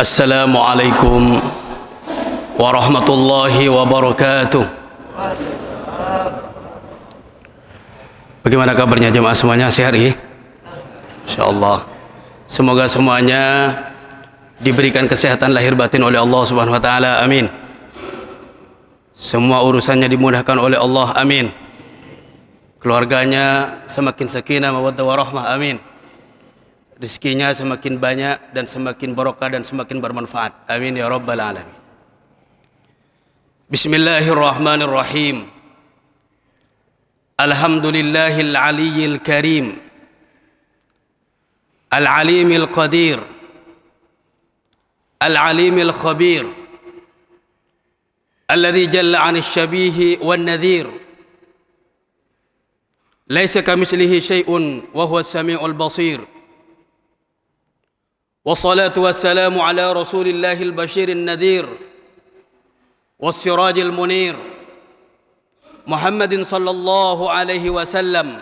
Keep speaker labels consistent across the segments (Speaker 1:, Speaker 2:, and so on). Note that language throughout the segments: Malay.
Speaker 1: Assalamualaikum warahmatullahi wabarakatuh. Bagaimana kabarnya jemaah semuanya? Sehat ya? Insyaallah. Semoga semuanya diberikan kesehatan lahir batin oleh Allah Subhanahu wa taala. Amin. Semua urusannya dimudahkan oleh Allah. Amin. Keluarganya semakin sakinah mawaddah warahmah. Amin. Rezekinya semakin banyak dan semakin barokah dan semakin bermanfaat. Amin ya rabbal alamin. Bismillahirrahmanirrahim. Alhamdulillahil aliyyil karim, al-alimil qadir, al-alimil khabir, alladhi jalla 'anil syabihi wan nadhir. Laisa kamitslihi syai'un wa huwas samiul basir. Wassalatu wassalamu ala rasulillahil basyirin nadhir wassirajil munir Muhammadin sallallahu alaihi wasallam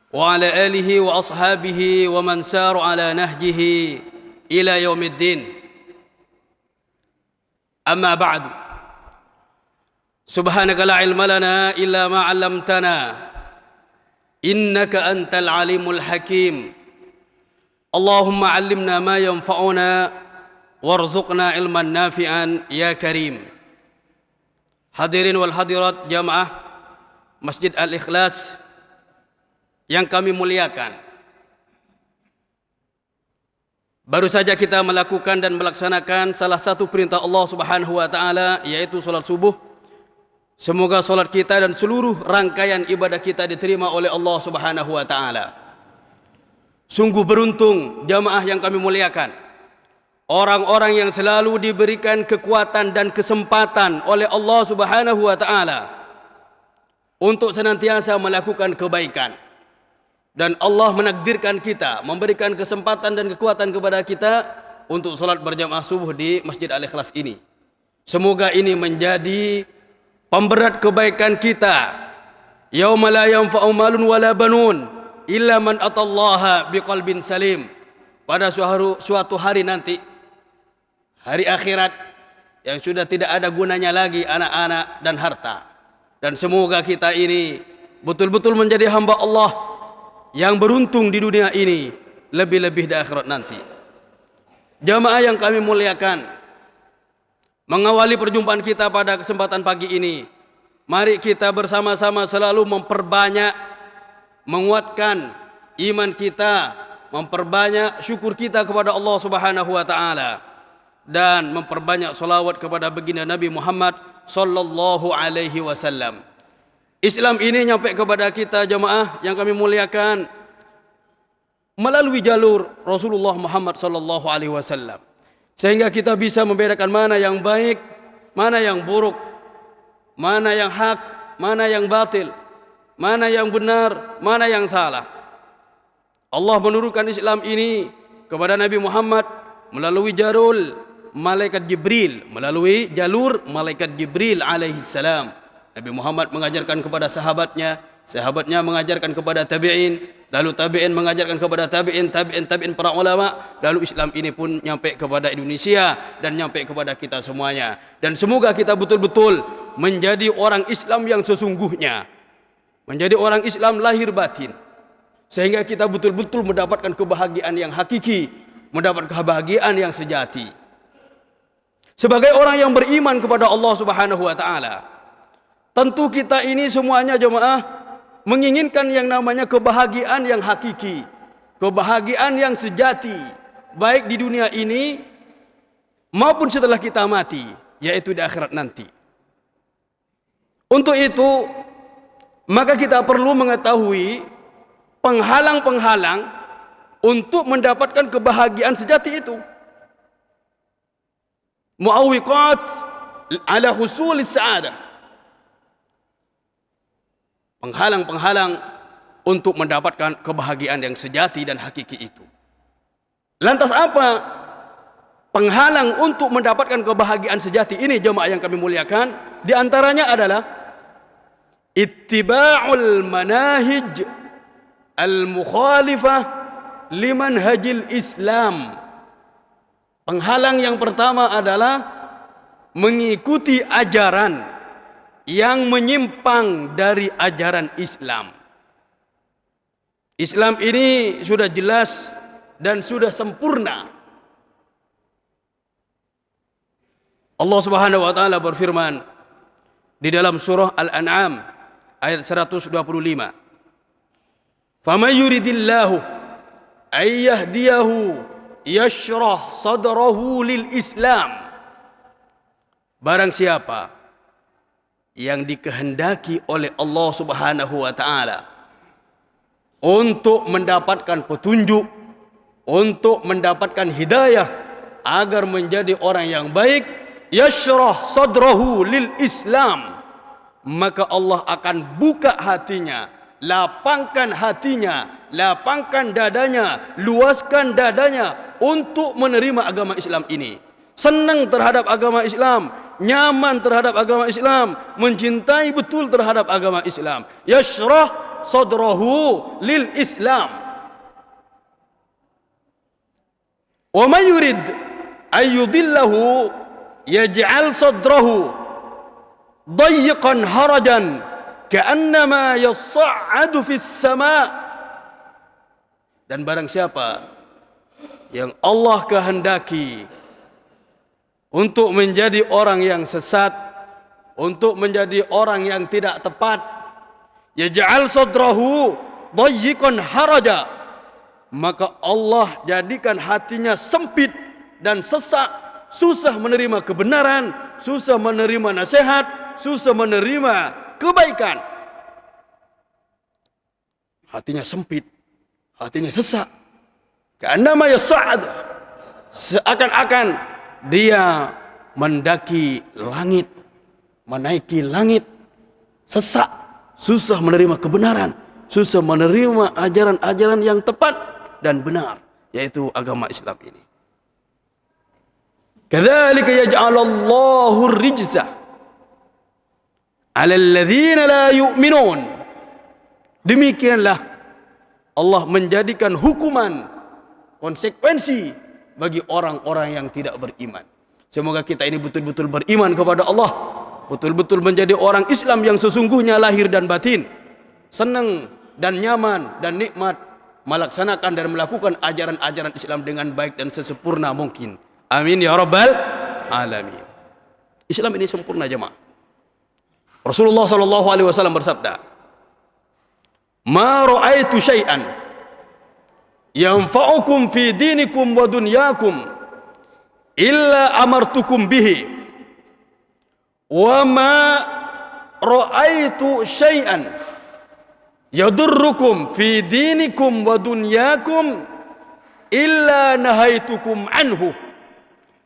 Speaker 1: wa ala alihi wa ashabihi wa man saru ala nahjihi ila yaumiddin. Amma ba'du. Subhanaka la ilma lana illa ma 'allamtana innaka antal alimul hakim. Allahumma 'allimna ma yanfa'una warzuqna ilman nafi'an ya karim. Hadirin wal hadirat jamaah Masjid Al-Ikhlas yang kami muliakan, baru saja kita melakukan dan melaksanakan salah satu perintah Allah Subhanahu wa taala, yaitu salat subuh. Semoga salat kita dan seluruh rangkaian ibadah kita diterima oleh Allah Subhanahu wa taala. Sungguh beruntung jamaah yang kami muliakan, orang-orang yang selalu diberikan kekuatan dan kesempatan oleh Allah Subhanahu wa taala untuk senantiasa melakukan kebaikan. Dan Allah menakdirkan kita, memberikan kesempatan dan kekuatan kepada kita untuk salat berjamaah subuh di Masjid Al-Ikhlas ini. Semoga ini menjadi pemberat kebaikan kita. Yauma la yanfa'u malun wala banun illa man atallaha biqalbin salim. Pada suatu hari nanti, hari akhirat yang sudah tidak ada gunanya lagi anak-anak dan harta. Dan semoga kita ini betul-betul menjadi hamba Allah yang beruntung di dunia ini, lebih-lebih di akhirat nanti. Jamaah yang kami muliakan, mengawali perjumpaan kita pada kesempatan pagi ini, mari kita bersama-sama selalu memperbanyak, menguatkan iman kita, memperbanyak syukur kita kepada Allah Subhanahu wa taala, dan memperbanyak selawat kepada baginda Nabi Muhammad sallallahu alaihi wasallam. Islam ini nyampe kepada kita jemaah yang kami muliakan melalui jalur Rasulullah Muhammad sallallahu alaihi wasallam, sehingga kita bisa membedakan mana yang baik, mana yang buruk, mana yang hak, mana yang batil, mana yang benar, mana yang salah. Allah menurunkan Islam ini kepada Nabi Muhammad melalui jalur malaikat Jibril, alaihi salam. Nabi Muhammad mengajarkan kepada sahabatnya, sahabatnya mengajarkan kepada tabi'in, lalu tabi'in mengajarkan kepada tabi'in para ulama, lalu Islam ini pun nyampe kepada Indonesia dan nyampe kepada kita semuanya. Dan semoga kita betul-betul menjadi orang Islam yang sesungguhnya, menjadi orang Islam lahir batin, sehingga kita betul-betul mendapatkan kebahagiaan yang hakiki, mendapat kebahagiaan yang sejati. Sebagai orang yang beriman kepada Allah Subhanahu wa taala, tentu kita ini semuanya jemaah menginginkan yang namanya kebahagiaan yang hakiki, kebahagiaan yang sejati, baik di dunia ini maupun setelah kita mati, yaitu di akhirat nanti. Untuk itu, maka kita perlu mengetahui penghalang-penghalang untuk mendapatkan kebahagiaan sejati itu. Mu'awwiqat ala husulis sa'adah. Penghalang-penghalang untuk mendapatkan kebahagiaan yang sejati dan hakiki itu. Lantas apa penghalang untuk mendapatkan kebahagiaan sejati ini jemaah yang kami muliakan? Di antaranya adalah ittiba'ul manahij al-mukhalifah limanhajil Islam. Penghalang yang pertama adalah mengikuti ajaran yang menyimpang dari ajaran Islam. Islam ini sudah jelas dan sudah sempurna. Allah Subhanahu wa taala berfirman di dalam surah Al-An'am ayat 125. "Faman yuridillahu ay yahdiyahu yashrah sadrahu lil Islam." Barang siapa yang dikehendaki oleh Allah Subhanahu wa taala untuk mendapatkan petunjuk, untuk mendapatkan hidayah agar menjadi orang yang baik, yashrah sadrahu lil Islam, maka Allah akan buka hatinya, lapangkan hatinya, lapangkan dadanya, luaskan dadanya untuk menerima agama Islam ini. Senang terhadap agama Islam, nyaman terhadap agama Islam, mencintai betul terhadap agama Islam. Yashrah sadrahu lil Islam. Wa may yurid ay yudillahu yaj'al sadrahu dayyqan harajan ka'annama yas'adu fis sama'. Dan barang siapa yang Allah kehendaki untuk menjadi orang yang sesat, untuk menjadi orang yang tidak tepat, yaj'al sadrahu dayyqan haraja, maka Allah jadikan hatinya sempit dan sesak, susah menerima kebenaran, susah menerima nasihat, susah menerima kebaikan. Hatinya sempit, hatinya sesak. Ka'annama yas'ad, seakan-akan dia mendaki langit, menaiki langit, sesak, susah menerima kebenaran, susah menerima ajaran-ajaran yang tepat dan benar, yaitu agama Islam ini. Kadzalika yaj'alallahu ar-rijza 'ala alladhina la yu'minun. Demikianlah Allah menjadikan hukuman, konsekuensi bagi orang-orang yang tidak beriman. Semoga kita ini betul-betul beriman kepada Allah, betul-betul menjadi orang Islam yang sesungguhnya lahir dan batin, senang dan nyaman dan nikmat melaksanakan dan melakukan ajaran-ajaran Islam dengan baik dan sesempurna mungkin. Amin ya rabbal alamin. Islam ini sempurna jemaah. Rasulullah sallallahu alaihi wasallam bersabda, "Ma ra'aitu syai'an yanfa'ukum fi dinikum wa dunyakum illa amartukum bihi, wa ma ra'aitu syai'an yadurrukum fi dinikum wa dunyakum illa nahaitukum anhu,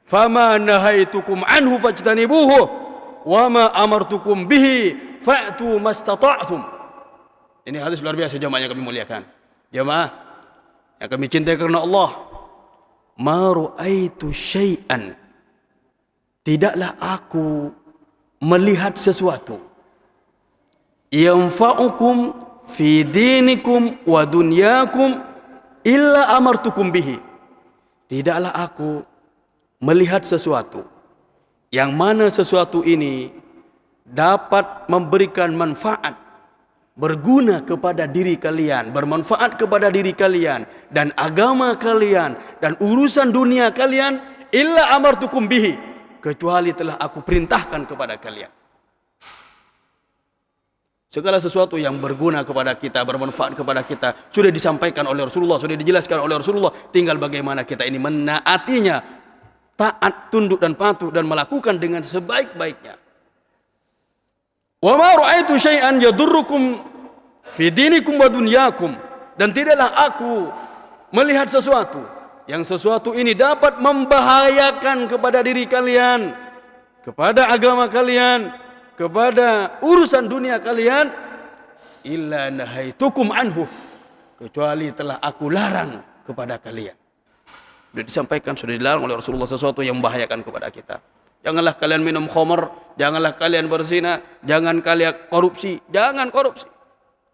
Speaker 1: fama nahaitukum anhu fajtanibuhu, wa ma amartukum bihi fa'tu mastata'tum." Ini hadis luar biasa jemaah yang kami muliakan. Jemaah yang kami cintai karena Allah. Ma ra'aitu syai'an, tidaklah aku melihat sesuatu, yanfa'ukum fi dinikum wa dunyakum illa amartukum bihi. Tidaklah aku melihat sesuatu yang mana sesuatu ini dapat memberikan manfaat, berguna kepada diri kalian, bermanfaat kepada diri kalian dan agama kalian dan urusan dunia kalian, illa amartukum bihi, kecuali telah aku perintahkan kepada kalian. Segala sesuatu yang berguna kepada kita, bermanfaat kepada kita, sudah disampaikan oleh Rasulullah, sudah dijelaskan oleh Rasulullah. Tinggal bagaimana kita ini menaatinya, taat, tunduk dan patuh dan melakukan dengan sebaik-baiknya. Wa ma ra'aitu syai'an yadurrukum fi dinikum wa dunyakum, dan tidaklah aku melihat sesuatu yang sesuatu ini dapat membahayakan kepada diri kalian, kepada agama kalian, kepada urusan dunia kalian, illa nahaitukum anhu, kecuali telah aku larang kepada kalian. Sudah disampaikan, sudah dilarang oleh Rasulullah sesuatu yang membahayakan kepada kita. Janganlah kalian minum khamr, janganlah kalian berzina, jangan kalian korupsi, jangan korupsi,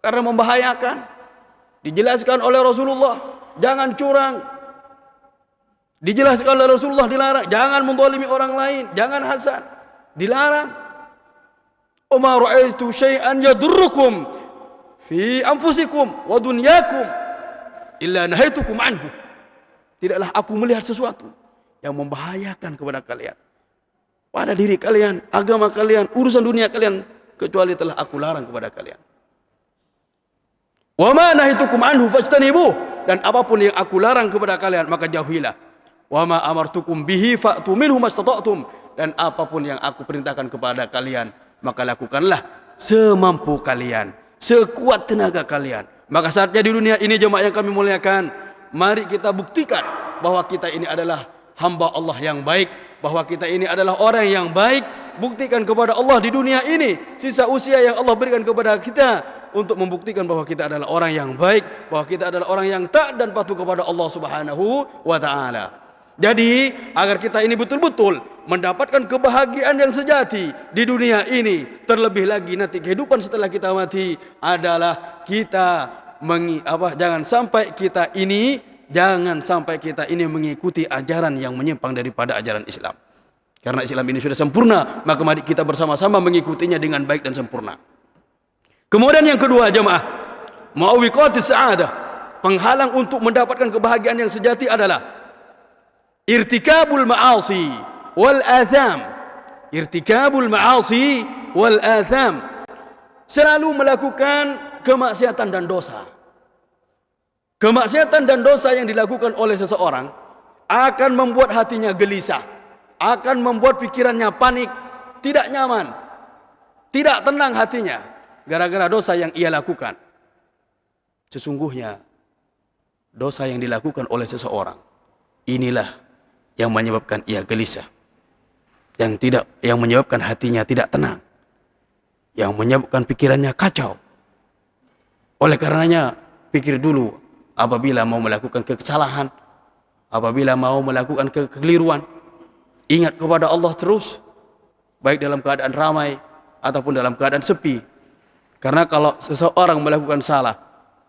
Speaker 1: karena membahayakan. Dijelaskan oleh Rasulullah, jangan curang, Dijelaskan oleh Rasulullah dilarang. Jangan menzalimi orang lain, jangan hasad. Dilarang. Wa ra'aitu syai'an yadurrukum fi anfusikum wa dunyakum illa nahaitukum anhu. Tidaklah aku melihat sesuatu yang membahayakan kepada kalian, pada diri kalian, agama kalian, urusan dunia kalian, kecuali telah aku larang kepada kalian. Wa ma nahitukum anhu fajtanibuh, dan apapun yang aku larang kepada kalian maka jauhilah. Wa ma amartukum bihi fa'tu minhu mastata'tum, dan apapun yang aku perintahkan kepada kalian maka lakukanlah semampu kalian, sekuat tenaga kalian. Maka saatnya di dunia ini jemaah yang kami muliakan, mari kita buktikan bahwa kita ini adalah hamba Allah yang baik, bahwa kita ini adalah orang yang baik. Buktikan kepada Allah di dunia ini, sisa usia yang Allah berikan kepada kita, untuk membuktikan bahwa kita adalah orang yang baik, bahwa kita adalah orang yang taat dan patuh kepada Allah Subhanahu wa ta'ala. Jadi agar kita ini betul-betul mendapatkan kebahagiaan yang sejati di dunia ini, terlebih lagi nanti kehidupan setelah kita mati, adalah kita jangan sampai kita ini mengikuti ajaran yang menyimpang daripada ajaran Islam. Karena Islam ini sudah sempurna, maka mari kita bersama-sama mengikutinya dengan baik dan sempurna. Kemudian yang kedua jemaah, mu'awwiqatis sa'adah, penghalang untuk mendapatkan kebahagiaan yang sejati adalah irtikabul ma'asi wal atham. Irtikabul ma'asi wal atham, selalu melakukan kemaksiatan dan dosa. Kemaksiatan dan dosa yang dilakukan oleh seseorang akan membuat hatinya gelisah, akan membuat pikirannya panik, tidak nyaman, tidak tenang hatinya, gara-gara dosa yang ia lakukan. Sesungguhnya dosa yang dilakukan oleh seseorang inilah yang menyebabkan ia gelisah, yang menyebabkan hatinya tidak tenang, yang menyebabkan pikirannya kacau. Oleh karenanya, pikir dulu apabila mau melakukan kesalahan, apabila mau melakukan kekeliruan, ingat kepada Allah terus, baik dalam keadaan ramai ataupun dalam keadaan sepi. Karena kalau seseorang melakukan salah,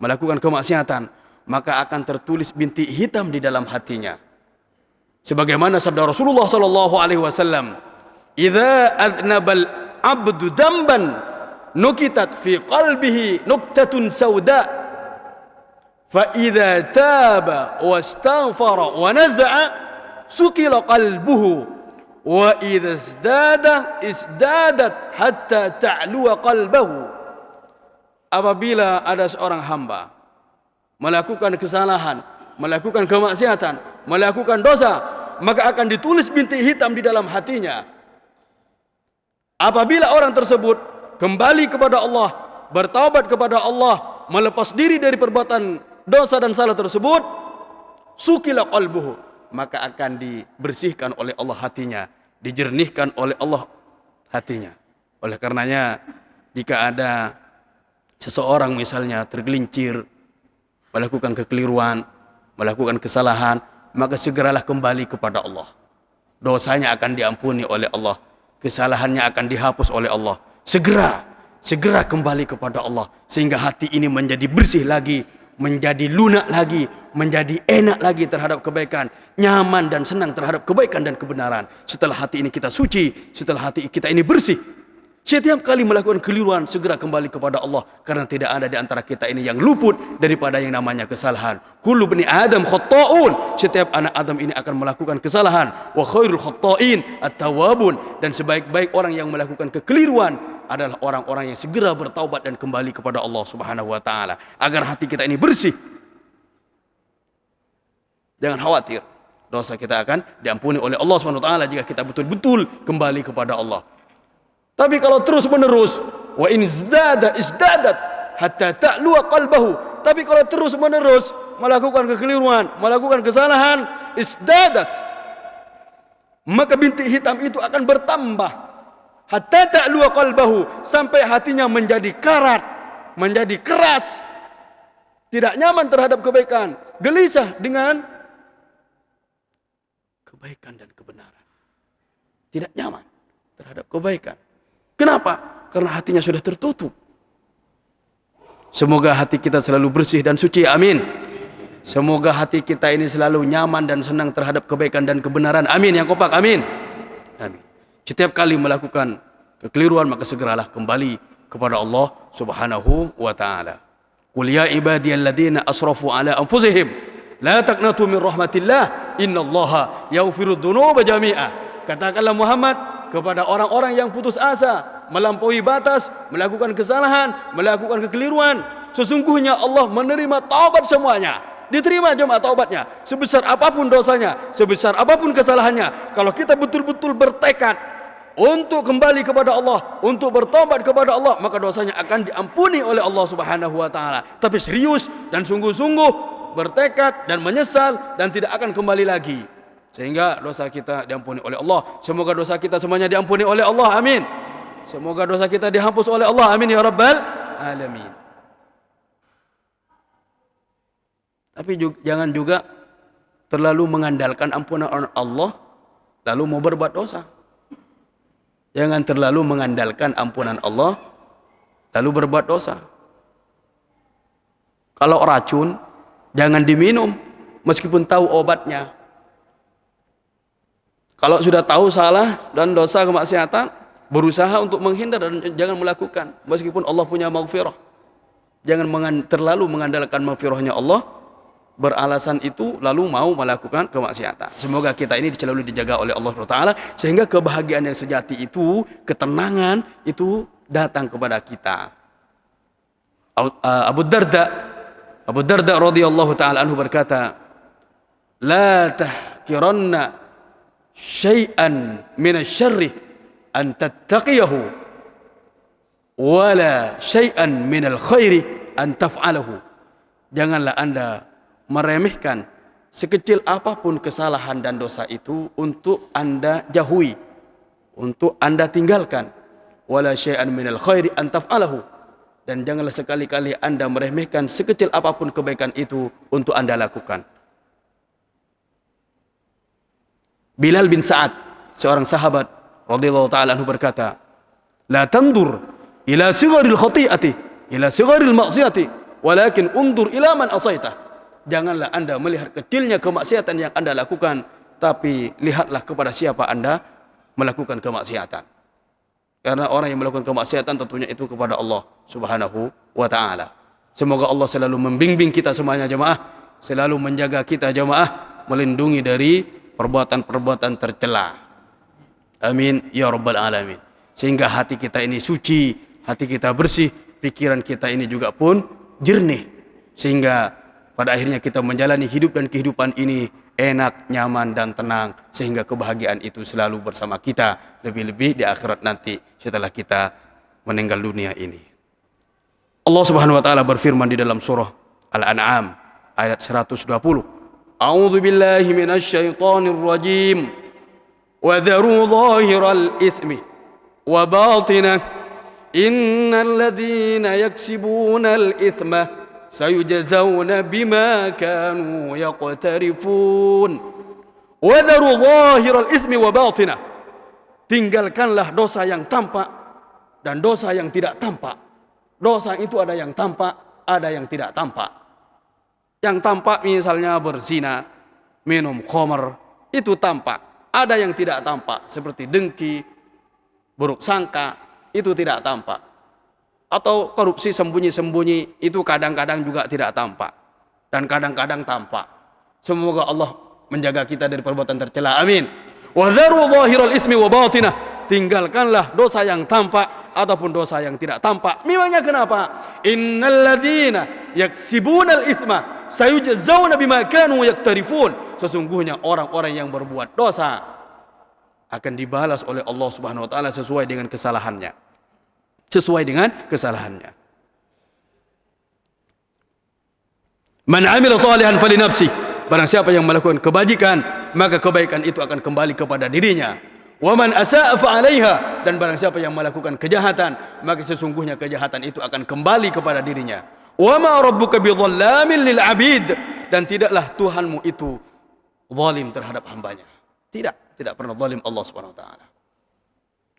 Speaker 1: melakukan kemaksiatan, maka akan tertulis bintik hitam di dalam hatinya. Sebagaimana sabda Rasulullah sallallahu alaihi wasallam, "Idza adnabal abdu damban nukitat fi qalbihi nuktatun sauda, fa idza taba wastaghfara wa naza'a sukila qalbuhu, wa idza izdadat hatta ta'luwa qalbuhu." Apabila ada seorang hamba melakukan kesalahan, melakukan kemaksiatan, melakukan dosa, maka akan ditulis bintik hitam di dalam hatinya. Apabila orang tersebut kembali kepada Allah, bertaubat kepada Allah, melepas diri dari perbuatan dosa dan salah tersebut, sukila qalbuhu, maka akan dibersihkan oleh Allah hatinya, dijernihkan oleh Allah hatinya. Oleh karenanya, jika ada seseorang misalnya tergelincir, melakukan kekeliruan, melakukan kesalahan, maka segeralah kembali kepada Allah. Dosanya akan diampuni oleh Allah, kesalahannya akan dihapus oleh Allah. Segera kembali kepada Allah, sehingga hati ini menjadi bersih lagi, menjadi lunak lagi, menjadi enak lagi terhadap kebaikan, nyaman dan senang terhadap kebaikan dan kebenaran. Setelah hati ini kita suci, setelah hati kita ini bersih, setiap kali melakukan keliruan, segera kembali kepada Allah. Karena tidak ada di antara kita ini yang luput daripada yang namanya kesalahan. Kullu bani Adam khatta'un. Setiap anak Adam ini akan melakukan kesalahan. Wa khairul khatta'in at-tawwabun. Dan sebaik-baik orang yang melakukan kekeliruan adalah orang-orang yang segera bertaubat dan kembali kepada Allah Subhanahu wa ta'ala. Agar hati kita ini bersih. Jangan khawatir, dosa kita akan diampuni oleh Allah Subhanahu wa ta'ala jika kita betul-betul kembali kepada Allah. Tapi kalau terus menerus, wa in izdadat hatta ta'luwa qalbahu. Tapi kalau terus menerus melakukan kekeliruan, melakukan kesalahan, izdadat, maka bintik hitam itu akan bertambah. Hatta ta'luwa qalbahu, sampai hatinya menjadi karat, menjadi keras, tidak nyaman terhadap kebaikan, gelisah dengan kebaikan dan kebenaran, tidak nyaman terhadap kebaikan. Kenapa? Karena hatinya sudah tertutup. Semoga hati kita selalu bersih dan suci. Amin. Semoga hati kita ini selalu nyaman dan senang terhadap kebaikan dan kebenaran. Amin yang kompak. Amin. Amin. Setiap kali melakukan kekeliruan maka segeralah kembali kepada Allah Subhanahu wa taala. Qul ya ibadiyalladzina asrafu ala anfusihim la taqnatu min rahmatillah innallaha yaghfirudz dzunuba jami'a. Katakanlah Muhammad kepada orang-orang yang putus asa, melampaui batas, melakukan kesalahan, melakukan kekeliruan, sesungguhnya Allah menerima taubat semuanya. Diterima jemaah taubatnya, sebesar apapun dosanya, sebesar apapun kesalahannya. Kalau kita betul-betul bertekad untuk kembali kepada Allah, untuk bertobat kepada Allah, maka dosanya akan diampuni oleh Allah Subhanahu wa taala. Tapi serius dan sungguh-sungguh bertekad dan menyesal dan tidak akan kembali lagi, sehingga dosa kita diampuni oleh Allah. Semoga dosa kita semuanya diampuni oleh Allah. Amin. Semoga dosa kita dihapus oleh Allah. Amin ya rabbal alamin. Tapi jangan juga terlalu mengandalkan ampunan Allah lalu mau berbuat dosa. Jangan terlalu mengandalkan ampunan Allah lalu berbuat dosa. Kalau racun jangan diminum meskipun tahu obatnya. Kalau sudah tahu salah dan dosa kemaksiatan, berusaha untuk menghindar dan jangan melakukan meskipun Allah punya maghfirah. Jangan terlalu mengandalkan maghfirahnya Allah, beralasan itu lalu mau melakukan kemaksiatan. Semoga kita ini selalu dijaga oleh Allah SWT, sehingga kebahagiaan yang sejati itu, ketenangan itu datang kepada kita. Abu Darda radhiyallahu taala anhu berkata, la tahkiranna syai'an minasyarri an tattaqiyahu wala syai'an minal khairi an taf'alahu. Janganlah Anda meremehkan sekecil apapun kesalahan dan dosa itu untuk Anda jauhi, untuk Anda tinggalkan. Wala syai'an minal khairi an taf'alahu. Dan janganlah sekali-kali Anda meremehkan sekecil apapun kebaikan itu untuk Anda lakukan. Bilal bin Sa'ad, seorang sahabat radhiyallahu ta'ala anhu berkata, la tandur ila sigharil khati'ati ila sigharil maksiyati walakin undur ila man asaitah. Janganlah Anda melihat kecilnya kemaksiatan yang Anda lakukan, tapi lihatlah kepada siapa Anda melakukan kemaksiatan. Karena orang yang melakukan kemaksiatan tentunya itu kepada Allah Subhanahu wa taala. Semoga Allah selalu membimbing kita semuanya jemaah, selalu menjaga kita jemaah, melindungi dari perbuatan-perbuatan tercela. Amin ya rabbal alamin. Sehingga hati kita ini suci, hati kita bersih, pikiran kita ini juga pun jernih, sehingga pada akhirnya kita menjalani hidup dan kehidupan ini enak, nyaman dan tenang, sehingga kebahagiaan itu selalu bersama kita, lebih-lebih di akhirat nanti setelah kita meninggal dunia ini. Allah Subhanahu wa taala berfirman di dalam surah Al-An'am ayat 120. A'udzu billahi minasy syaithanir rajim. Wa dharu dhahiral itsmi wa batinah. Innal ladzina yaksibunal itsma sayujazawna bima kanu yaqtarifun. Wa dharu dhahiral itsmi wa batinah. Tinggalkanlah dosa yang tampak dan dosa yang tidak tampak. Dosa itu ada yang tampak, ada yang tidak tampak. Yang tampak misalnya berzina, minum khamr, itu tampak. Ada yang tidak tampak seperti dengki, buruk sangka, itu tidak tampak. Atau korupsi sembunyi-sembunyi, itu kadang-kadang juga tidak tampak. Dan kadang-kadang tampak. Semoga Allah menjaga kita dari perbuatan tercela. Amin. Wa dharu dhahiral ismi wa batinah. Tinggalkanlah dosa yang tampak ataupun dosa yang tidak tampak. Memangnya kenapa? Innal ladzina yaksibunal itsma sayujazawna bima kanu yaktarifun. Sesungguhnya orang-orang yang berbuat dosa akan dibalas oleh Allah Subhanahu wa taala sesuai dengan kesalahannya. Sesuai dengan kesalahannya. Man 'amila shalihan falinafsi. Barang siapa yang melakukan kebajikan, maka kebaikan itu akan kembali kepada dirinya. Wa man asa'a fa 'alaiha. Dan barang siapa yang melakukan kejahatan, maka sesungguhnya kejahatan itu akan kembali kepada dirinya. Wa ma rabbuka bidhallamin lil 'abid. Dan tidaklah Tuhanmu itu zalim terhadap hambanya. Tidak pernah zalim Allah Subhanahu wa taala.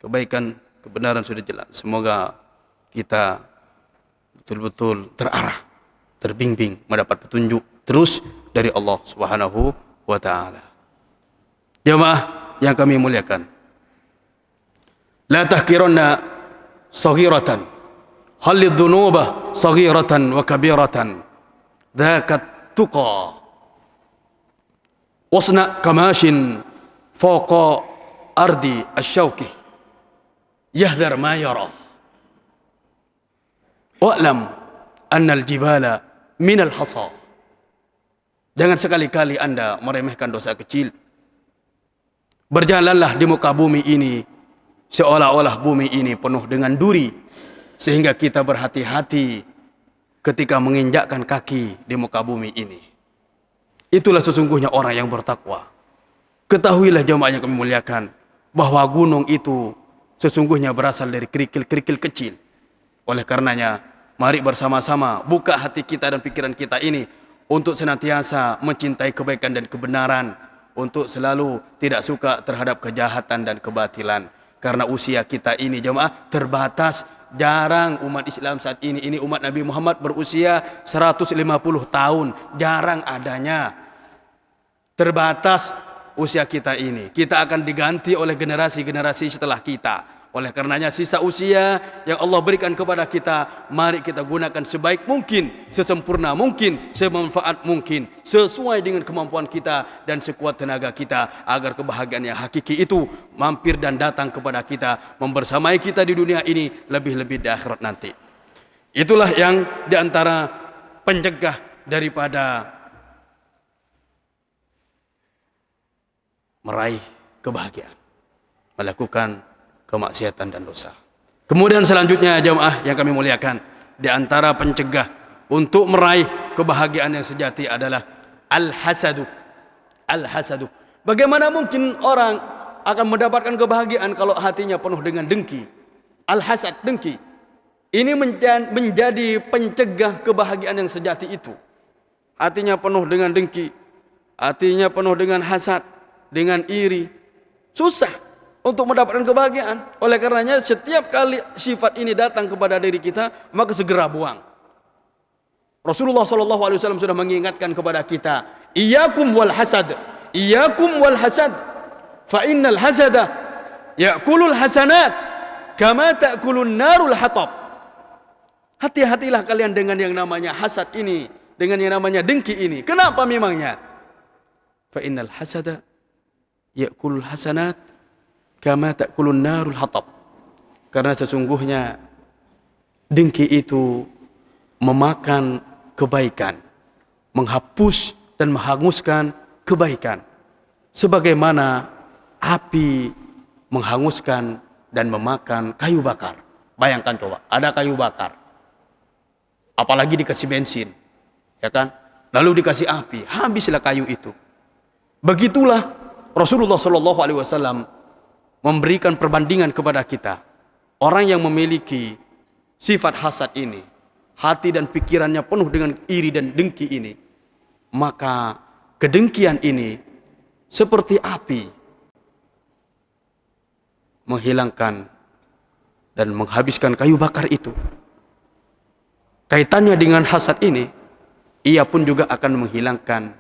Speaker 1: Kebaikan, kebenaran sudah jelas. Semoga kita betul-betul terarah, terbimbing, mendapat petunjuk terus dari Allah Subhanahu wa taala. Jemaah yang kami muliakan, la tahkiranna saghiratan, khalid dhunuba saghiratan wa kabiratan, dhakat tuqa, wasna kamashin fawqa ardi asyauki, yahdhar ma yara, wa'lam anna al-jibala min al-hasa. Jangan sekali-kali Anda meremehkan dosa kecil. Berjalanlah di muka bumi ini seolah-olah bumi ini penuh dengan duri, sehingga kita berhati-hati ketika menginjakkan kaki di muka bumi ini. Itulah sesungguhnya orang yang bertakwa. Ketahuilah jemaah yang kami muliakan, bahwa gunung itu sesungguhnya berasal dari kerikil-kerikil kecil. Oleh karenanya, mari bersama-sama buka hati kita dan pikiran kita ini untuk senantiasa mencintai kebaikan dan kebenaran, untuk selalu tidak suka terhadap kejahatan dan kebatilan. Karena usia kita ini jemaah terbatas. Jarang umat Islam saat ini umat Nabi Muhammad berusia 150 tahun. Jarang adanya. Terbatas usia kita ini. Kita akan diganti oleh generasi-generasi setelah kita. Oleh karenanya sisa usia yang Allah berikan kepada kita, mari kita gunakan sebaik mungkin, sesempurna mungkin, semanfaat mungkin, sesuai dengan kemampuan kita dan sekuat tenaga kita, agar kebahagiaan yang hakiki itu mampir dan datang kepada kita, membersamai kita di dunia ini, lebih-lebih di akhirat nanti. Itulah yang diantara pencegah daripada meraih kebahagiaan, melakukan kemaksiatan dan dosa. Kemudian selanjutnya jemaah yang kami muliakan, di antara pencegah untuk meraih kebahagiaan yang sejati adalah al-hasadu. Al-hasadu. Bagaimana mungkin orang akan mendapatkan kebahagiaan kalau hatinya penuh dengan dengki? Al-hasad, dengki. Ini menjadi pencegah kebahagiaan yang sejati itu. Hatinya penuh dengan dengki, hatinya penuh dengan hasad, dengan iri. Susah untuk mendapatkan kebahagiaan. Oleh karenanya setiap kali sifat ini datang kepada diri kita, maka segera buang. Rasulullah SAW sudah mengingatkan kepada kita, iyyakum wal hasad, iyyakum wal hasad, fa innal hasada ya'kulul hasanat kama ta'kulun narul hatab. Hati-hatilah kalian dengan yang namanya hasad ini, dengan yang namanya dengki ini. Kenapa memangnya? Fa innal hasada ya'kulul hasanat kama ta'kulun narul hatab. Karena sesungguhnya dengki itu memakan kebaikan, menghapus dan menghanguskan kebaikan, sebagaimana api menghanguskan dan memakan kayu bakar. Bayangkan coba, ada kayu bakar, apalagi dikasih bensin, ya kan? Lalu dikasih api, habislah kayu itu. Begitulah Rasulullah SAW memberikan perbandingan kepada kita. Orang yang memiliki sifat hasad ini, hati dan pikirannya penuh dengan iri dan dengki ini, maka kedengkian ini seperti api menghilangkan dan menghabiskan kayu bakar itu. Kaitannya dengan hasad ini, ia pun juga akan menghilangkan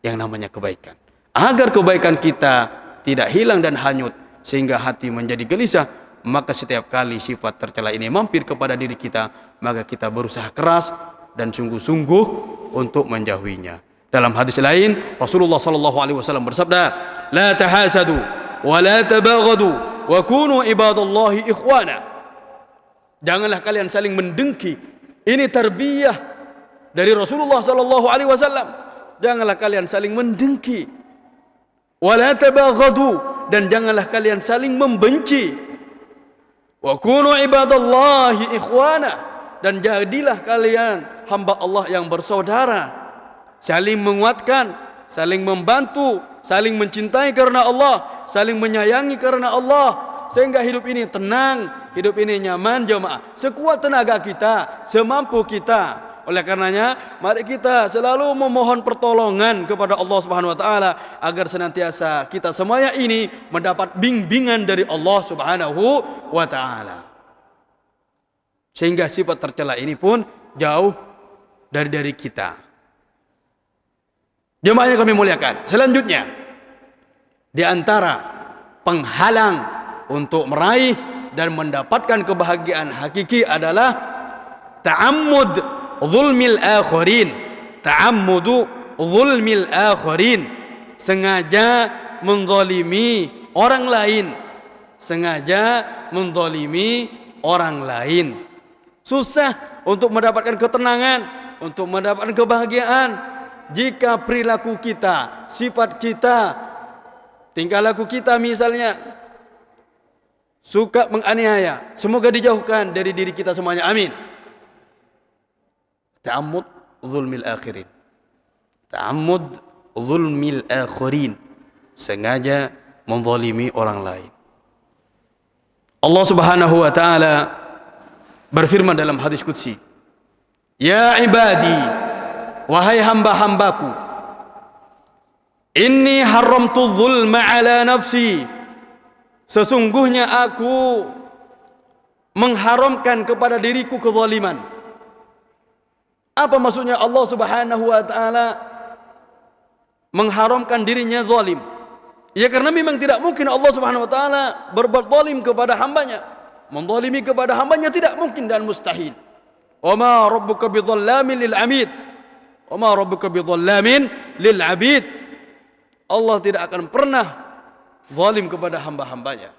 Speaker 1: yang namanya kebaikan. Agar kebaikan kita tidak hilang dan hanyut, sehingga hati menjadi gelisah, maka setiap kali sifat tercela ini mampir kepada diri kita, maka kita berusaha keras dan sungguh-sungguh untuk menjauhinya. Dalam hadis lain, Rasulullah SAW bersabda, la tahasadu wa la tabaghadu wa kunu ibadallahi ikhwana. Janganlah kalian saling mendengki. Ini tarbiyah dari Rasulullah SAW. Janganlah kalian saling mendengki. Wa la tabaghadu, dan janganlah kalian saling membenci. Wa kunu ibadallahi ikhwana, dan jadilah kalian hamba Allah yang bersaudara, saling menguatkan, saling membantu, saling mencintai karena Allah, saling menyayangi karena Allah, sehingga hidup ini tenang, hidup ini nyaman jemaah, sekuat tenaga kita, semampu kita. Oleh karenanya, mari kita selalu memohon pertolongan kepada Allah Subhanahu wa taala agar senantiasa kita semuanya ini mendapat bimbingan dari Allah Subhanahu wa taala. Sehingga sifat tercela ini pun jauh dari kita. Jemaah yang kami muliakan, selanjutnya di antara penghalang untuk meraih dan mendapatkan kebahagiaan hakiki adalah ta'ammud zulmil akhirin. Ta'ammudu zulmil akhirin, sengaja menzalimi orang lain, sengaja menzalimi orang lain. Susah untuk mendapatkan ketenangan, untuk mendapatkan kebahagiaan jika perilaku kita, sifat kita, tingkah laku kita misalnya suka menganiaya. Semoga dijauhkan dari diri kita semuanya, amin. Ta'ammud zulmil akhirin. Ta'ammud zulmil akhirin, sengaja menzalimi orang lain. Allah Subhanahu wa taala berfirman dalam hadis qudsi, "Ya ibadi, wahai hamba-hambaku, inni haramtu zulma ala nafsi." Sesungguhnya aku mengharamkan kepada diriku kezaliman. Apa maksudnya Allah Subhanahu wa taala mengharamkan dirinya zalim? Ya karena memang tidak mungkin Allah Subhanahu wa taala berbuat zalim kepada hambanya. Menzalimi kepada hambanya tidak mungkin dan mustahil. Wa ma rabbuka bidzallamin lil 'abid. Wa ma rabbuka bidzallamin lil 'abid. Allah tidak akan pernah zalim kepada hamba-hambanya.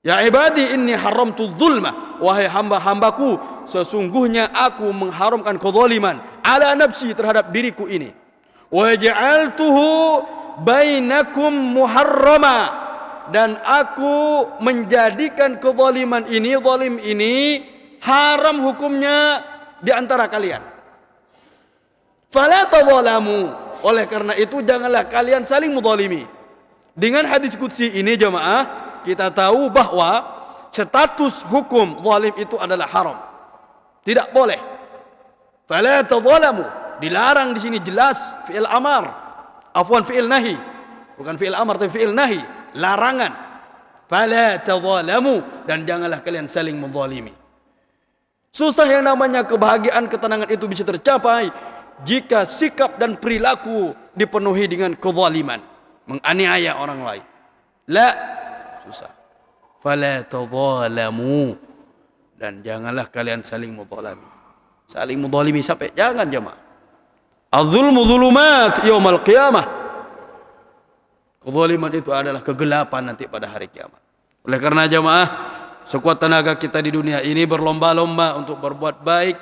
Speaker 1: Ya ibadi inni haramtu dzulma, wahai hamba-hambaku, sesungguhnya aku mengharamkan kezaliman ala nafsi, terhadap diriku ini. Wa ja'altuhu bainakum muharrama, dan aku menjadikan kezaliman ini, zalim ini haram hukumnya di antara kalian. Fala tadzalamu, oleh karena itu janganlah kalian saling menzalimi. Dengan hadis qudsi ini jemaah, kita tahu bahwa status hukum zalim itu adalah haram. Tidak boleh. Fala tadzalamu, dilarang di sini jelas fi'il amar. Afwan, fi'il nahi. Bukan fi'il amar tapi fi'il nahi, larangan. Fala tadzalamu, dan janganlah kalian saling menzalimi. Susah yang namanya kebahagiaan, ketenangan itu bisa tercapai jika sikap dan perilaku dipenuhi dengan kezaliman, menganiaya orang lain. La, susah. Fala tadzalamu, dan janganlah kalian saling menzalimi. Saling menzalimi sampai jangan jemaah. Az-zulmu zulumat yaumal qiyamah. Kezaliman itu adalah kegelapan nanti pada hari kiamat. Oleh karena jemaah, sekuat tenaga kita di dunia ini berlomba-lomba untuk berbuat baik,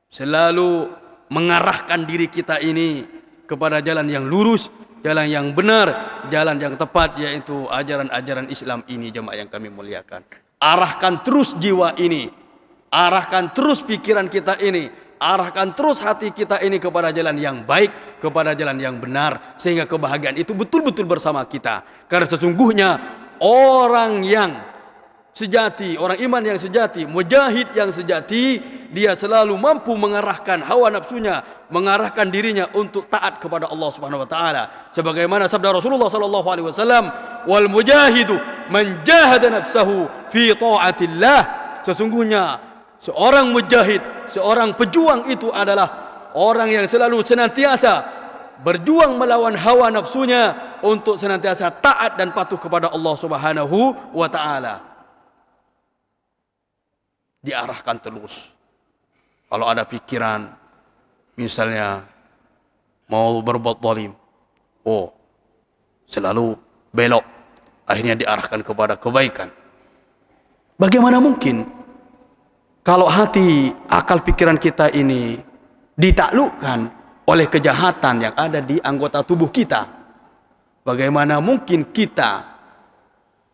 Speaker 1: selalu mengarahkan diri kita ini kepada jalan yang lurus, jalan yang benar, jalan yang tepat, yaitu ajaran-ajaran Islam ini jemaah yang kami muliakan. Arahkan terus jiwa ini, arahkan terus pikiran kita ini, arahkan terus hati kita ini kepada jalan yang baik, kepada jalan yang benar, sehingga kebahagiaan itu betul-betul bersama kita. Karena sesungguhnya orang yang sejati, orang iman yang sejati, mujahid yang sejati, dia selalu mampu mengarahkan hawa nafsunya, mengarahkan dirinya untuk taat kepada Allah Subhanahu wa taala. Sebagaimana sabda Rasulullah sallallahu alaihi wasallam, "Wal mujahidu man jahada nafsahu fi taatillah." Sesungguhnya seorang mujahid, seorang pejuang itu adalah orang yang selalu senantiasa berjuang melawan hawa nafsunya untuk senantiasa taat dan patuh kepada Allah Subhanahu wa taala. Diarahkan terus. Kalau ada pikiran misalnya mau berbuat zalim, selalu belok, akhirnya diarahkan kepada kebaikan. Bagaimana mungkin kalau hati, akal pikiran kita ini ditaklukkan oleh kejahatan yang ada di anggota tubuh kita? Bagaimana mungkin kita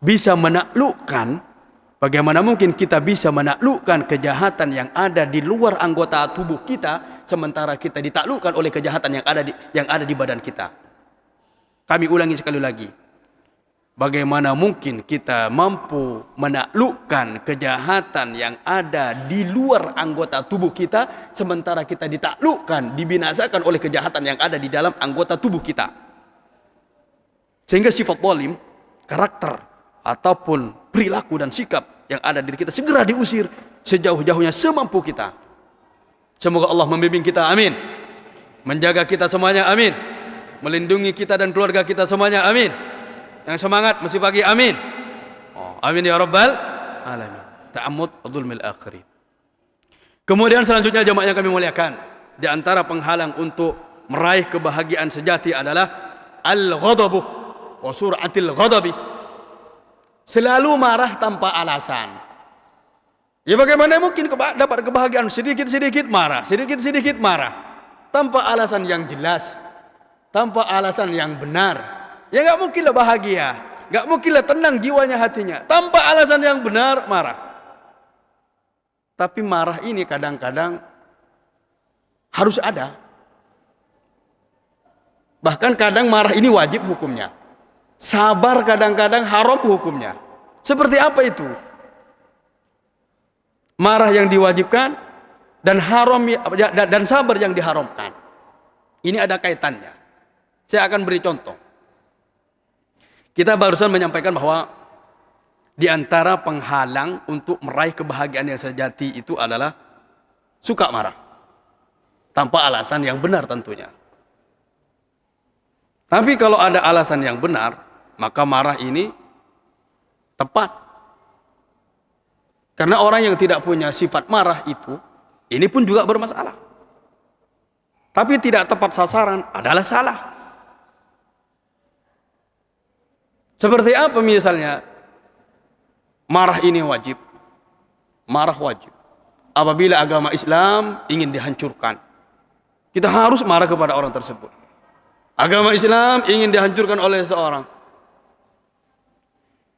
Speaker 1: bisa menaklukkan, bagaimana mungkin kita bisa menaklukkan kejahatan yang ada di luar anggota tubuh kita, sementara kita ditaklukkan oleh kejahatan yang ada di badan kita? Kami ulangi sekali lagi. Bagaimana mungkin kita mampu menaklukkan kejahatan yang ada di luar anggota tubuh kita, sementara kita ditaklukkan, dibinasakan oleh kejahatan yang ada di dalam anggota tubuh kita? Sehingga sifat zalim, karakter ataupun perilaku dan sikap yang ada di diri kita segera diusir sejauh-jauhnya semampu kita. Semoga Allah membimbing kita, amin. Menjaga kita semuanya, amin. Melindungi kita dan keluarga kita semuanya, amin. Yang semangat masih pagi, amin. Amin ya rabbal alamin. Ta'ammud dzulmil akhirin. Kemudian selanjutnya jemaah yang kami muliakan, di antara penghalang untuk meraih kebahagiaan sejati adalah al-ghadabu wa sur'atil ghadabi. Selalu marah tanpa alasan. Ya bagaimana mungkin dapat kebahagiaan sedikit-sedikit marah, sedikit-sedikit marah, tanpa alasan yang jelas, tanpa alasan yang benar. Ya nggak mungkinlah bahagia, nggak mungkinlah tenang jiwanya, hatinya, tanpa alasan yang benar marah. Tapi marah ini kadang-kadang harus ada. Bahkan kadang marah ini wajib hukumnya. Sabar kadang-kadang haram hukumnya. Seperti apa itu? Marah yang diwajibkan dan haram dan sabar yang diharamkan. Ini ada kaitannya. Saya akan beri contoh. Kita barusan menyampaikan bahwa di antara penghalang untuk meraih kebahagiaan yang sejati itu adalah suka marah. Tanpa alasan yang benar tentunya. Tapi kalau ada alasan yang benar, maka marah ini tepat. Karena orang yang tidak punya sifat marah itu, ini pun juga bermasalah. Tapi tidak tepat sasaran adalah salah. Seperti apa misalnya? Marah ini wajib. Marah wajib. Apabila agama Islam ingin dihancurkan, kita harus marah kepada orang tersebut. Agama Islam ingin dihancurkan oleh seorang,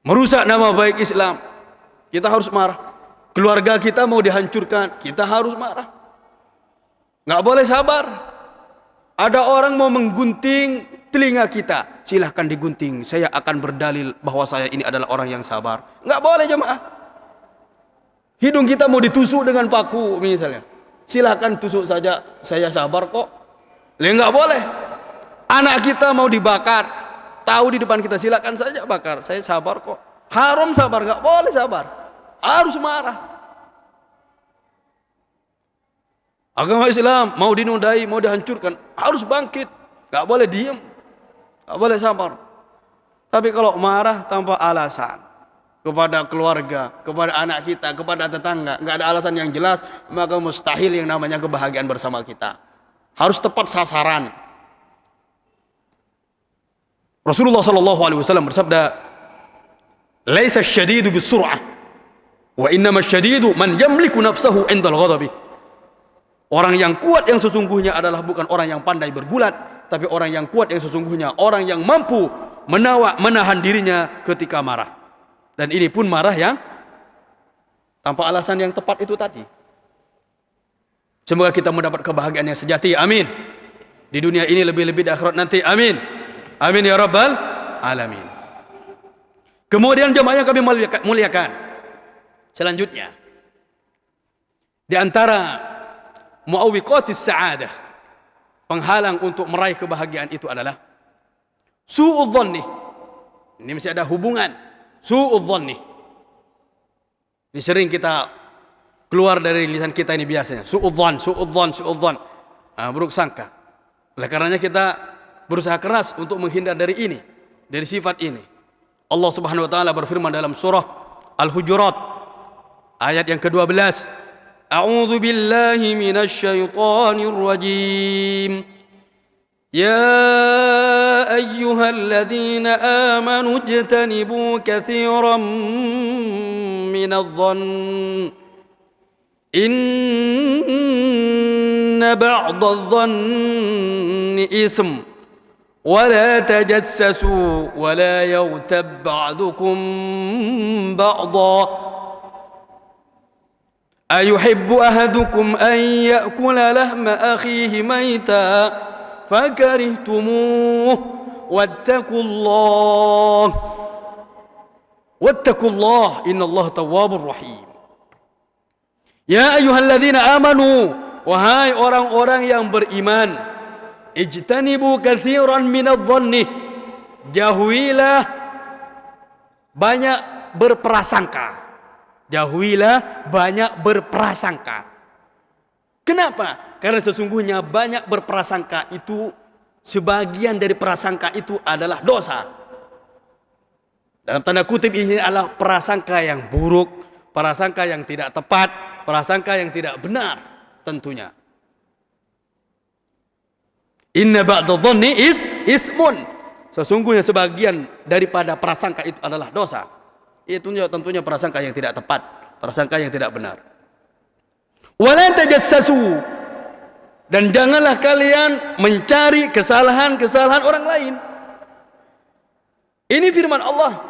Speaker 1: merusak nama baik Islam, kita harus marah. Keluarga kita mau dihancurkan, kita harus marah. Nggak boleh sabar. Ada orang mau menggunting telinga kita, silahkan digunting. Saya akan berdalil bahwa saya ini adalah orang yang sabar. Nggak boleh jemaah. Hidung kita mau ditusuk dengan paku misalnya, silahkan tusuk saja. Saya sabar kok. Nggak boleh. Anak kita mau dibakar, tahu di depan kita, silahkan saja bakar. Saya sabar kok. Haram sabar, nggak boleh sabar. Harus marah. Agama Islam mau dinodai, mau dihancurkan, harus bangkit. Gak boleh diam, gak boleh sabar. Tapi kalau marah tanpa alasan kepada keluarga, kepada anak kita, kepada tetangga, gak ada alasan yang jelas, maka mustahil yang namanya kebahagiaan bersama kita. Harus tepat sasaran. Rasulullah SAW bersabda, "Laisa syadidu bisur'ah, wa innama syadidu man yamliku nafsahu indal ghadabi." Orang yang kuat yang sesungguhnya adalah bukan orang yang pandai bergulat, tapi orang yang kuat yang sesungguhnya orang yang mampu menahan dirinya ketika marah. Dan ini pun marah yang tanpa alasan yang tepat itu tadi. Semoga kita mendapat kebahagiaan yang sejati, amin. Di dunia ini lebih-lebih di akhirat nanti, amin. Amin ya rabbal alamin. Kemudian jemaah yang kami muliakan, selanjutnya di antara mu'awwiqatis sa'adah, penghalang untuk meraih kebahagiaan itu adalah su'udz-dhanni. Ini mesti ada hubungan. Su'udz-dhanni. Ini sering kita keluar dari lisan kita ini biasanya. Su'udz-dhann, su'udz-dhann, su'udz-dhann. Buruk sangka. Oleh karenanya kita berusaha keras untuk menghindar dari ini, dari sifat ini. Allah Subhanahu wa taala berfirman dalam surah Al-Hujurat ayat yang ke-12. A'udzu billahi minasy syaithanir rajim. Ya ayyuhalladzina amanu ijtanibu katsiran minadh-dhann. Inna ba'dadh-dhanni ism. ولا تجسسوا ولا يغتب بعضكم بعضا أيحب أحدكم أن يأكل لحم أخيه ميتا فكرهتموه واتقوا الله إن الله تواب رحيم. Ya ayyuhalladzina amanu, wahai orang-orang yang beriman, ijtanibu katsiran minadh-dhanni, jauhilah banyak berprasangka. Jauhilah banyak berprasangka. Kenapa? Karena sesungguhnya banyak berprasangka itu, sebagian dari prasangka itu adalah dosa. Dalam tanda kutip ini adalah prasangka yang buruk, prasangka yang tidak tepat, prasangka yang tidak benar tentunya. Inna ba'da dhanni itsmun. Sesungguhnya sebagian daripada prasangka itu adalah dosa. Itu tentunya prasangka yang tidak tepat, prasangka yang tidak benar. Wala tajassasu, dan janganlah kalian mencari kesalahan-kesalahan orang lain. Ini firman Allah,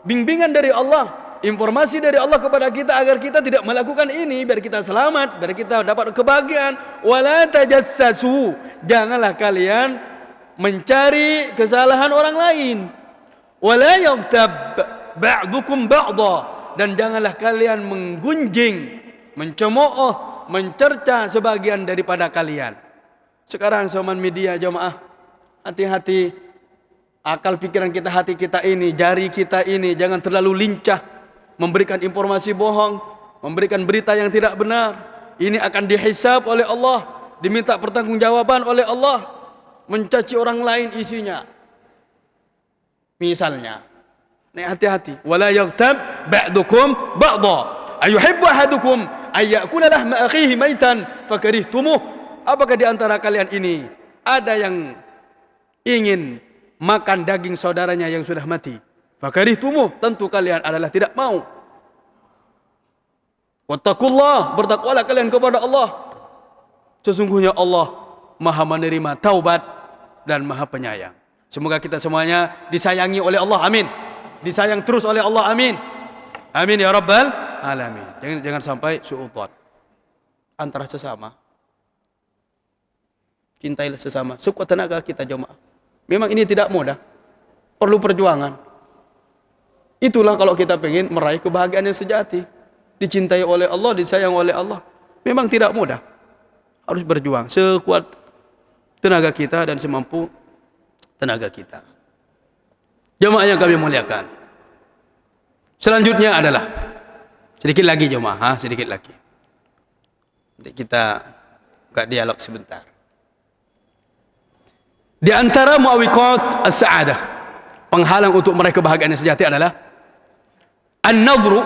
Speaker 1: bimbingan dari Allah, informasi dari Allah kepada kita agar kita tidak melakukan ini, biar kita selamat, biar kita dapat kebahagiaan. Wala tajassasu, janganlah kalian mencari kesalahan orang lain. Wala yaghtab ba'dukum ba'dha, dan janganlah kalian menggunjing, mencemooh, mencerca sebagian daripada kalian. Sekarang zaman media jemaah, hati-hati akal pikiran kita, hati kita ini, jari kita ini jangan terlalu lincah memberikan informasi bohong, memberikan berita yang tidak benar. Ini akan dihisab oleh Allah, diminta pertanggungjawaban oleh Allah. Mencaci orang lain isinya, misalnya, hati-hati. Wala yaghtab ba'dukum ba'dha ayuhibbu ahadukum ayyakula lahma akhihi maitan fakarihtumuh. Apakah di antara kalian ini ada yang ingin makan daging saudaranya yang sudah mati? Fakarihtumuh, tentu kalian adalah tidak mau. Wattaqullah, bertakwalah kalian kepada Allah. Sesungguhnya Allah Maha menerima taubat dan Maha penyayang. Semoga kita semuanya disayangi oleh Allah, amin. Disayang terus oleh Allah, amin. Amin ya rabbal alamin. Jangan sampai su'udzon antara sesama. Cintailah sesama sekuat tenaga kita jemaah. Memang ini tidak mudah, perlu perjuangan. Itulah kalau kita ingin meraih kebahagiaan yang sejati, dicintai oleh Allah, disayang oleh Allah. Memang tidak mudah, harus berjuang sekuat tenaga kita dan semampu tenaga kita. Jemaah yang kami muliakan, selanjutnya adalah sedikit lagi jemaah, sedikit lagi. Nanti kita buka dialog sebentar. Di antara muawiqat as-sa'adah, penghalang untuk meraih kebahagiaan yang sejati adalah an-nadhru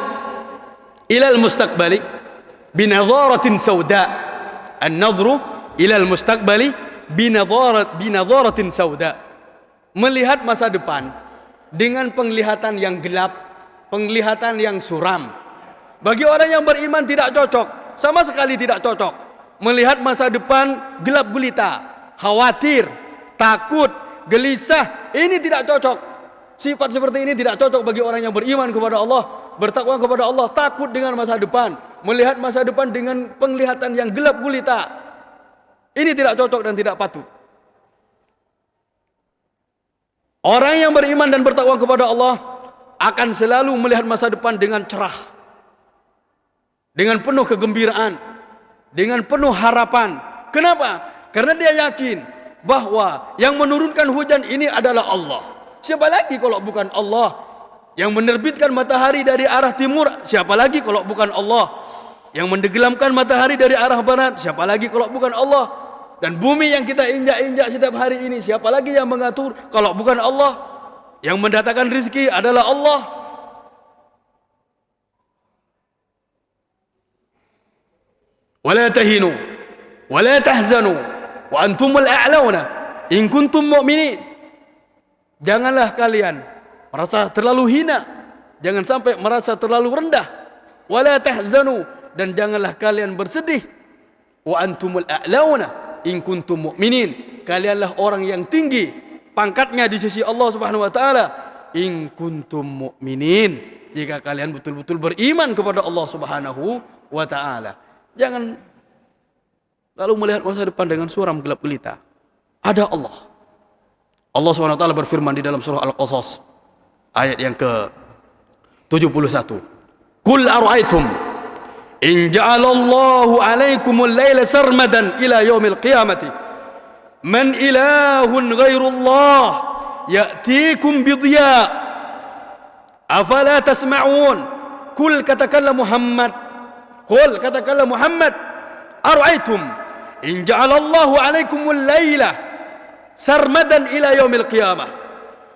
Speaker 1: ila al-mustaqbali binadharatin sauda. An-nadhru ila al-mustaqbali binadharatin sauda. Melihat masa depan dengan penglihatan yang gelap, penglihatan yang suram. Bagi orang yang beriman tidak cocok, sama sekali tidak cocok melihat masa depan gelap gulita, khawatir, takut, gelisah. Ini tidak cocok. Sifat seperti ini tidak cocok bagi orang yang beriman kepada Allah, bertakwa kepada Allah, takut dengan masa depan, melihat masa depan dengan penglihatan yang gelap gulita. Ini tidak cocok dan tidak patut. Orang yang beriman dan bertakwa kepada Allah akan selalu melihat masa depan dengan cerah, dengan penuh kegembiraan, dengan penuh harapan. Kenapa? Karena dia yakin bahwa yang menurunkan hujan ini adalah Allah. Siapa lagi kalau bukan Allah? Yang menerbitkan matahari dari arah timur, siapa lagi kalau bukan Allah? Yang mendenggelamkan matahari dari arah barat, siapa lagi kalau bukan Allah? Dan bumi yang kita injak-injak setiap hari ini, siapa lagi yang mengatur kalau bukan Allah? Yang mendatangkan rezeki adalah Allah. Wala tahinu wala tahzanu wa antumul a'launa in kuntum mu'minin. Janganlah kalian merasa terlalu hina, jangan sampai merasa terlalu rendah. Wala tahzanu, dan janganlah kalian bersedih. Wa antumul a'launa in kuntum mu'minin, kalianlah orang yang tinggi pangkatnya di sisi Allah Subhanahu wa taala. In kuntum mu'minin, jika kalian betul-betul beriman kepada Allah Subhanahu wa taala. Jangan lalu melihat masa depan dengan suram gelap gelita. Ada Allah. Allah Subhanahu wa taala berfirman di dalam surah Al-Qasas ayat yang ke-71. Qul ara'aytum in ja'alallahu 'alaikumul laila sarmadan ila yaumil qiyamati man ilahun ghairullah ya'tikum bidhiya afala tasma'un. Qul katakanlah Muhammad, qul katakanlah Muhammad, ara'aitum in ja'alallahu 'alaikumul laila sarmadan ila yaumil qiyamah.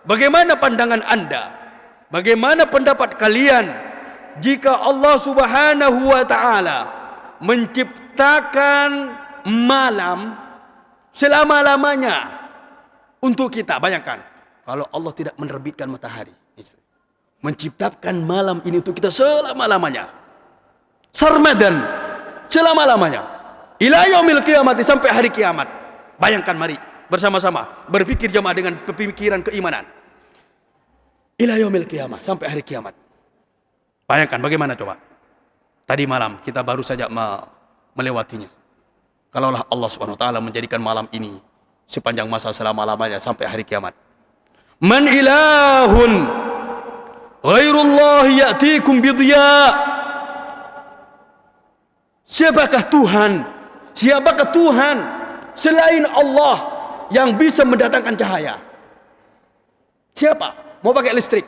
Speaker 1: Bagaimana pandangan Anda? Bagaimana pendapat kalian jika Allah Subhanahu wa taala menciptakan malam selama-lamanya untuk kita? Bayangkan kalau Allah tidak menerbitkan matahari, menciptakan malam ini untuk kita selama-lamanya, sarmadan, selama-lamanya, ila yaumil qiyamati, sampai hari kiamat. Bayangkan, mari bersama-sama berpikir jemaah dengan pemikiran keimanan. Ila yaumil qiyamah, sampai hari kiamat. Bayangkan bagaimana coba. Tadi malam kita baru saja melewatinya. Kalaulah Allah Subhanahu wa taala menjadikan malam ini sepanjang masa selama-lamanya sampai hari kiamat. Man ilahun ghairullah ya'tikum bidya. Siapakah Tuhan? Siapakah Tuhan selain Allah yang bisa mendatangkan cahaya? Siapa? Mau pakai listrik?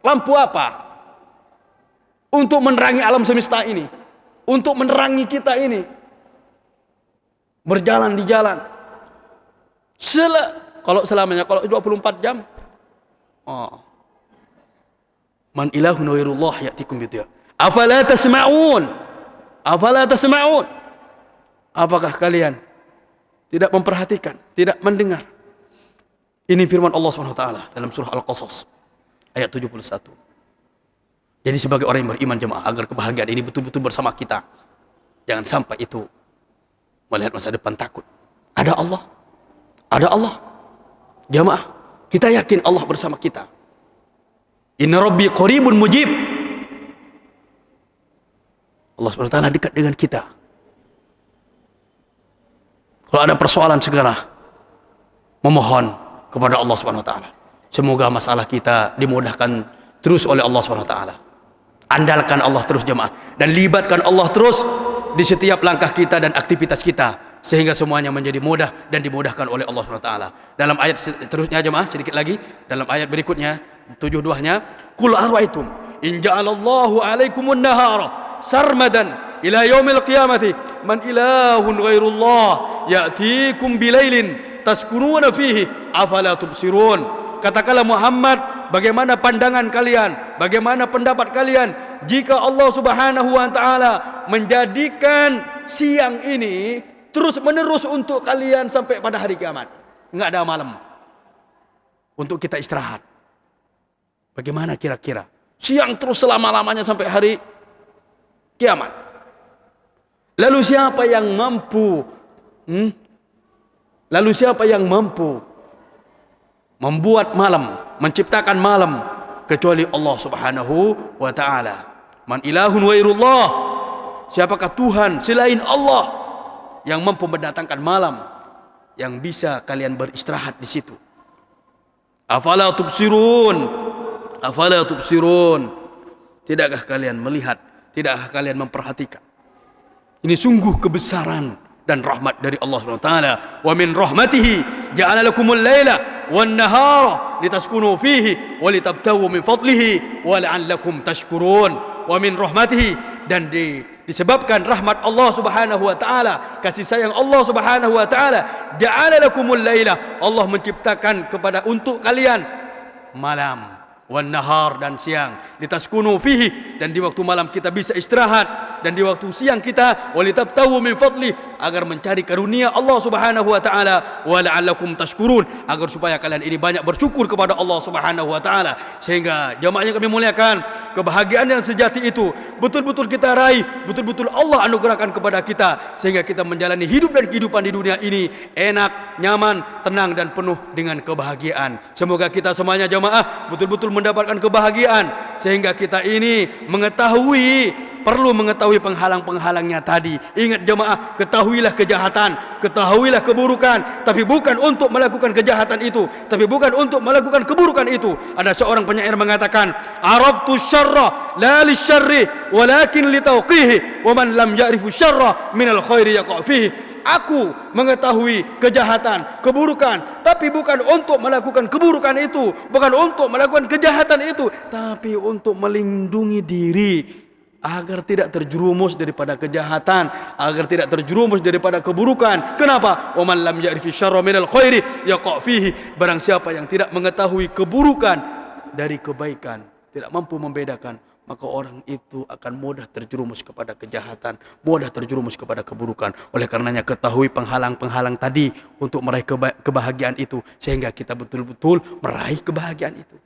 Speaker 1: Lampu apa? Untuk menerangi alam semesta ini, untuk menerangi kita ini, berjalan di jalan. Kalau selamanya, kalau 24 jam. Man ilahun ghairullah ya'tikum bidya. Afala tasma'un? Afala tasma'un? Apakah kalian tidak memperhatikan, tidak mendengar? Ini firman Allah Subhanahu wa taala dalam surah Al-Qasas ayat 71. Jadi sebagai orang yang beriman jemaah, agar kebahagiaan ini betul-betul bersama kita, jangan sampai itu melihat masa depan takut. Ada Allah. Ada Allah. Jemaah, kita yakin Allah bersama kita. Inna Rabbi qaribun mujib. Allah SWT dekat dengan kita. Kalau ada persoalan, segera memohon kepada Allah SWT. Semoga masalah kita dimudahkan terus oleh Allah SWT. Andalkan Allah terus jemaah, dan libatkan Allah terus di setiap langkah kita dan aktivitas kita, sehingga semuanya menjadi mudah dan dimudahkan oleh Allah SWT. Dalam ayat seterusnya jemaah, sedikit lagi, dalam ayat berikutnya 72-nya, qul ara'aitum in ja'alallahu 'alaikumun nahara sarmadan ila yaumil qiyamati man ilahun ghairullah ya'tikum bilailin taskununa fihi afala tubsirun. Katakanlah Muhammad, bagaimana pandangan kalian, bagaimana pendapat kalian jika Allah Subhanahu wa taala menjadikan siang ini terus menerus untuk kalian sampai pada hari kiamat. Enggak ada malam untuk kita istirahat. Bagaimana kira-kira? Siang terus selama-lamanya sampai hari kiamat. Lalu siapa yang mampu? Lalu siapa yang mampu membuat malam, menciptakan malam kecuali Allah Subhanahu wa taala? Man ilahun ghairullah? Siapakah Tuhan selain Allah yang mampu mendatangkan malam yang bisa kalian beristirahat di situ? Afala tubsirun? Afala tubsirun? Tidakkah kalian melihat? Tidakkah kalian memperhatikan? Ini sungguh kebesaran dan rahmat dari Allah SWT. Wa min rahmatihi ja'ala lakumul laila wan nahara litaskunu fihi wa litabtagu min fadlihi wa la'allakum tashkurun. Wa min rahmatihi, dan disebabkan rahmat Allah Subhanahu wa taala, kasih sayang Allah Subhanahu wa taala, ja'ala lakumul laila, Allah menciptakan untuk kalian malam, wan nahar, dan siang, litaskunu fihi, dan di waktu malam kita bisa istirahat, dan di waktu siang kita walitabtahu min fadli, agar mencari karunia Allah Subhanahu wa taala, wa la'allakum tashkurun, agar supaya kalian ini banyak bersyukur kepada Allah Subhanahu wa taala. Sehingga jemaah yang kami muliakan, kebahagiaan yang sejati itu betul-betul kita raih, betul-betul Allah anugerahkan kepada kita, sehingga kita menjalani hidup dan kehidupan di dunia ini enak, nyaman, tenang, dan penuh dengan kebahagiaan. Semoga kita semuanya jemaah betul-betul mendapatkan kebahagiaan, sehingga kita ini perlu mengetahui penghalang-penghalangnya tadi. Ingat jemaah, ketahuilah kejahatan, ketahuilah keburukan, tapi bukan untuk melakukan kejahatan itu, tapi bukan untuk melakukan keburukan itu. Ada seorang penyair mengatakan, araftu syarra la lisyarri walakin litawqihi wa man lam ya'rifu syarra minal khairi yaqa' fihi. Aku mengetahui kejahatan, keburukan, tapi bukan untuk melakukan keburukan itu, bukan untuk melakukan kejahatan itu, tapi untuk melindungi diri agar tidak terjerumus daripada kejahatan, agar tidak terjerumus daripada keburukan. Kenapa? Wa man lam ya'rifi syarra minal khairi yaqa' fihi. Barang siapa yang tidak mengetahui keburukan dari kebaikan, tidak mampu membedakan, maka orang itu akan mudah terjerumus kepada kejahatan, mudah terjerumus kepada keburukan. Oleh karenanya ketahui penghalang-penghalang tadi untuk meraih kebahagiaan itu, sehingga kita betul-betul meraih kebahagiaan itu.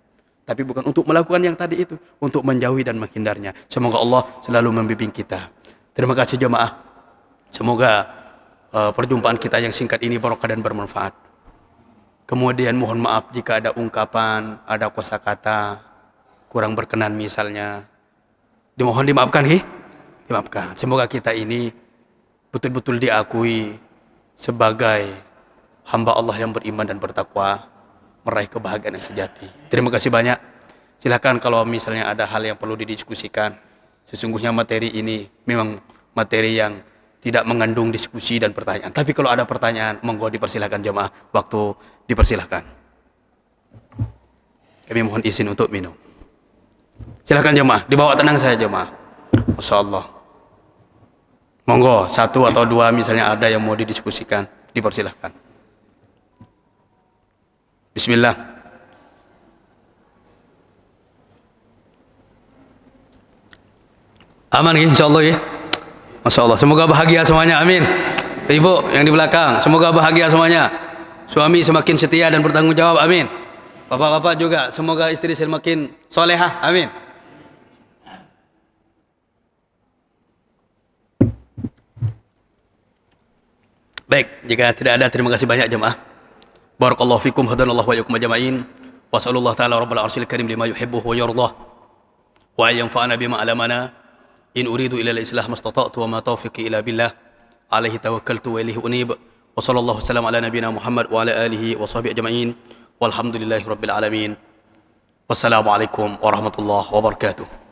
Speaker 1: Tapi bukan untuk melakukan yang tadi itu, untuk menjauhi dan menghindarnya. Semoga Allah selalu membimbing kita. Terima kasih jemaah. Semoga perjumpaan kita yang singkat ini barokah dan bermanfaat. Kemudian mohon maaf jika ada ungkapan, ada kosakata kurang berkenan misalnya. Dimohon dimaafkan, dimaafkan. Semoga kita ini betul-betul diakui sebagai hamba Allah yang beriman dan bertakwa, meraih kebahagiaan yang sejati. Terima kasih banyak. Silakan kalau misalnya ada hal yang perlu didiskusikan. Sesungguhnya materi ini memang materi yang tidak mengandung diskusi dan pertanyaan. Tapi kalau ada pertanyaan, monggo dipersilakan jemaah. Waktu dipersilakan. Kami mohon izin untuk minum. Silakan jemaah, dibawa tenang saya jemaah. Masya Allah. Monggo, satu atau dua misalnya ada yang mau didiskusikan, dipersilakan. Bismillah. Aman ya, insya Allah ya. Masya Allah, semoga bahagia semuanya, amin. Ibu yang di belakang, semoga bahagia semuanya. Suami semakin setia dan bertanggung jawab, amin. Bapak-bapak juga, semoga istri semakin solehah, amin. Baik, jika tidak ada, terima kasih banyak jemaah. Barakallahu fikum, hadanallahu wa yakum ajma'in. Wa sallallahu ta'ala rabbal arsyil karim lima yuhibbuhu wa yardah. Wa yanfa'ana bima alamana. In uridu ila al-islah mastata'tu wa ma taufiqi ila billah. Alaihi tawakkaltu wa ilaihi unib. Wa sallallahu salam ala nabiyina Muhammad wa ala alihi wa sahbihi ajma'in. Walhamdulillahi rabbil alamin. Wassalamualaikum warahmatullahi wabarakatuh.